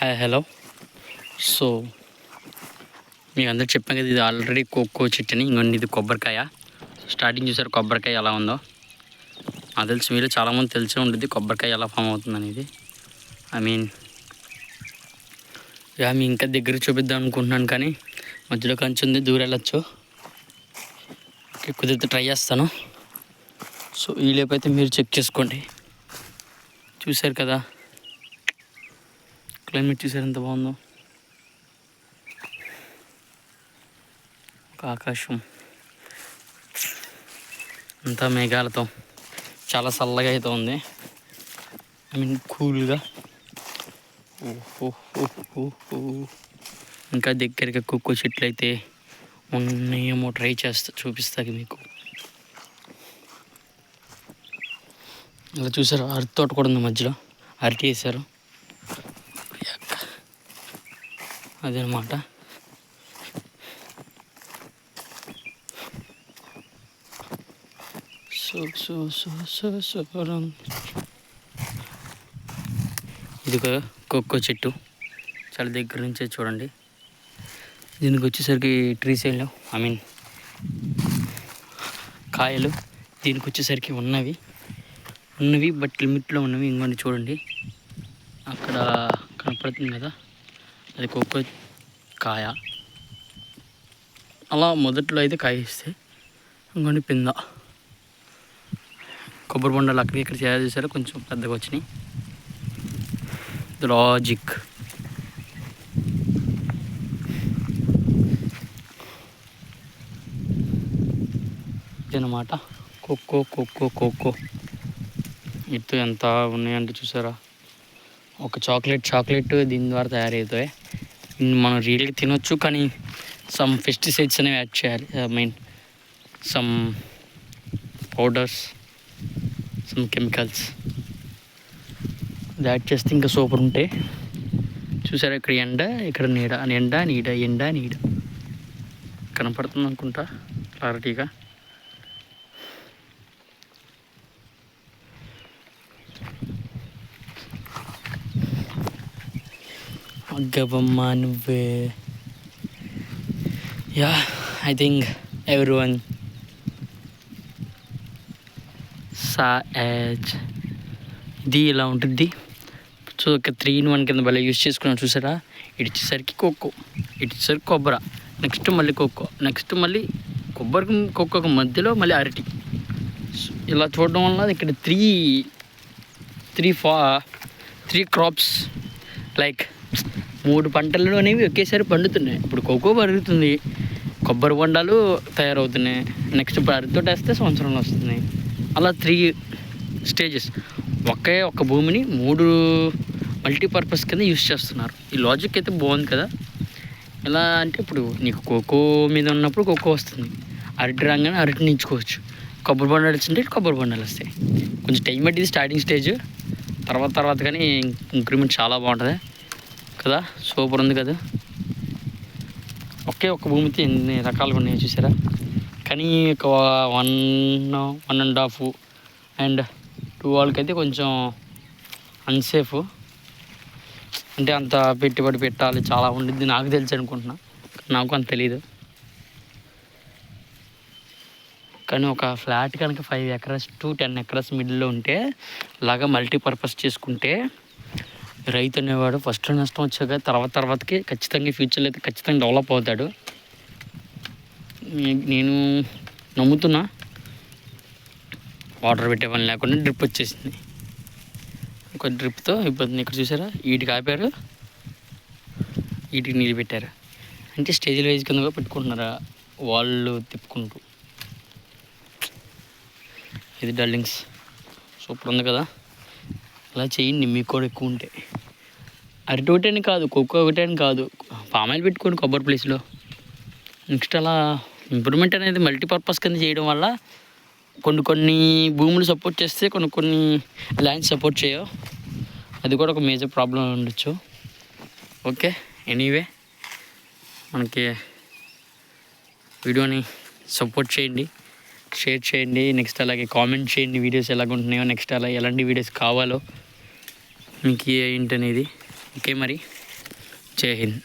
Hi hello. So మీకు అందరూ చెప్పాను కదా, ఇది ఆల్రెడీ కోకో చెట్టు అని. ఇంకొన్ని ఇది కొబ్బరికాయ. స్టార్టింగ్ చూసారు కొబ్బరికాయ ఎలా ఉందో. నాకు తెలిసి మీరు చాలామంది తెలిసే ఉంటుంది కొబ్బరికాయ ఎలా ఫామ్ అవుతుంది అనేది. మీ ఇంకా దగ్గర చూపిద్దాం అనుకుంటున్నాను, కానీ మధ్యలో కంచె ఉంది, దూరం వెళ్ళచ్చు. కుదిరితే ట్రై చేస్తాను. సో ఈ లేపు అయితే మీరు చెక్ చేసుకోండి. చూశారు కదా, క్లైమేట్ చూసారు ఎంత బాగుందో. ఆకాశం అంతా మేఘాలతో చాలా చల్లగా అయితే ఉంది. కూల్గా. ఇంకా దగ్గరగా కోకో చెట్లు అయితే ఉన్నాయేమో, ట్రై చేస్తా, చూపిస్తాకి మీకు. ఇలా చూసారు, అరటి తోట కూడా ఉంది మధ్యలో, అరటి వేసారు. అదనమాట. ఇది ఒక కోకో చెట్టు, చాలా దగ్గర నుంచే చూడండి. దీనికి వచ్చేసరికి ట్రీస్ కాయలు దీనికి వచ్చేసరికి ఉన్నవి బట్ లిమిట్లో ఉన్నవి. ఇంకొన్ని చూడండి, అక్కడ కనపడుతుంది కదా, అది కోకో కాయ. అలా మొదట్లో అయితే కాయ ఇస్తే ఇంకొన్ని పింద. కొబ్బరి బొండాలు అక్కడికి ఇక్కడ తయారు చేశారు, కొంచెం పెద్దగా వచ్చినాయి. లాజిక్. ఇదన్నమాట కోకో. ఇటు ఎంత ఉన్నాయంటే చూసారా, ఒక చాక్లెట్ దీని ద్వారా తయారవుతాయి. మనం రియల్గా తినొచ్చు, కానీ సమ్ పెస్టిసైడ్స్ అనేవి యాడ్ చేయాలి. Some powders, some chemicals add చేస్తే ఇంకా సూపర్ ఉంటాయి. చూసారా, ఇక్కడ ఎండ, ఇక్కడ నీడ, నీడ కనపడుతుంది అనుకుంటా క్లారిటీగా. అగ్గబమ్మ నువ్వే. ఐ థింక్ ఎవ్రీవన్ ఇది ఇలా ఉంటుంది. సో ఒక 3-in-1 కింద భలే యూజ్ చేసుకున్నాం. చూసారా, ఇటు వచ్చేసరికి కోకో, ఇటు వచ్చేసరికి కొబ్బరి, నెక్స్ట్ మళ్ళీ కోకో, నెక్స్ట్ మళ్ళీ కొబ్బరికి కోకోకు మధ్యలో మళ్ళీ అరటి. ఇలా చూడడం వల్ల ఇక్కడ త్రీ క్రాప్స్, లైక్ 3 పంటలు అనేవి ఒకేసారి పండుతున్నాయి. ఇప్పుడు కోకో పెరుగుతుంది, కొబ్బరి బొండాలు తయారవుతున్నాయి, నెక్స్ట్ ఇప్పుడు అరటితో వేస్తే సంవత్సరంలో వస్తుంది. అలా 3 స్టేజెస్. ఒక్క భూమిని 3 మల్టీపర్పస్ కింద యూజ్ చేస్తున్నారు. ఈ లాజిక్ అయితే బాగుంది కదా. ఎలా అంటే, ఇప్పుడు నీకు కోకో మీద ఉన్నప్పుడు కోకో వస్తుంది, అరటి రాగానే అరటిని ఎంచుకోవచ్చు, కొబ్బరి బొండాలు వచ్చింటే కొబ్బరి బొండాలు వస్తాయి. కొంచెం టైం పట్టింది స్టార్టింగ్ స్టేజ్, తర్వాత కానీ ఇంక్రిమెంట్ చాలా బాగుంటుంది కదా. సూపర్ ఉంది కదా. ఒక్క భూమితో ఎన్ని రకాలుగా ఉన్నాయో చూసారా. కానీ ఒక 1.5 అండ్ 2 వాళ్ళకైతే కొంచెం అన్సేఫ్. అంటే అంత పెట్టుబడి పెట్టాలి, చాలా ఉండిద్ది, నాకు తెలిసి అనుకుంటున్నా, నాకు అంత తెలీదు. కానీ ఒక ఫ్లాట్ కనుక 5 acres to 10 acres మిడిల్లో ఉంటే, ఇలాగా మల్టీపర్పస్ చేసుకుంటే రైతు అనేవాడు ఫస్ట్లో నష్టం వచ్చాక తర్వాతకి ఖచ్చితంగా ఫ్యూచర్లో అయితే ఖచ్చితంగా డెవలప్ అవుతాడు. నేను నమ్ముతున్నా. వాటర్ పెట్టే పని లేకుండా డ్రిప్ వచ్చేసింది. ఒక డ్రిప్తో ఇబ్బంది. ఇక్కడ చూసారా, వీటికి ఆపారు, వీటికి నీళ్ళు పెట్టారు. అంటే స్టేజ్ వైజ్ కింద పెట్టుకుంటున్నారా వాళ్ళు తిప్పుకుంటూ. ఇది డల్లింగ్స్ సూపర్ ఉంది కదా. అలా చేయండి మీకు కూడా ఎక్కువ ఉంటాయి. అరటి ఒకటేని కాదు, కోకో ఒకటేని కాదు, పామాయిల్ పెట్టుకోండి కొబ్బరి ప్లేస్లో. నెక్స్ట్ అలా ఇంప్రూవ్మెంట్ అనేది మల్టీపర్పస్ కింద చేయడం వల్ల కొన్ని భూములు సపోర్ట్ చేస్తే కొన్ని ల్యాండ్స్ సపోర్ట్ చేయవు. అది కూడా ఒక మేజర్ ప్రాబ్లం ఉండొచ్చు. ఓకే, ఎనీవే మనకి వీడియోని సపోర్ట్ చేయండి, షేర్ చేయండి, నెక్స్ట్ అలాగే కామెంట్ చేయండి వీడియోస్ ఎలాగ ఉంటున్నాయో, నెక్స్ట్ అలా ఎలాంటి వీడియోస్ కావాలో మీకు ఏంటనేది. ఓకే మరి. జై హింద్.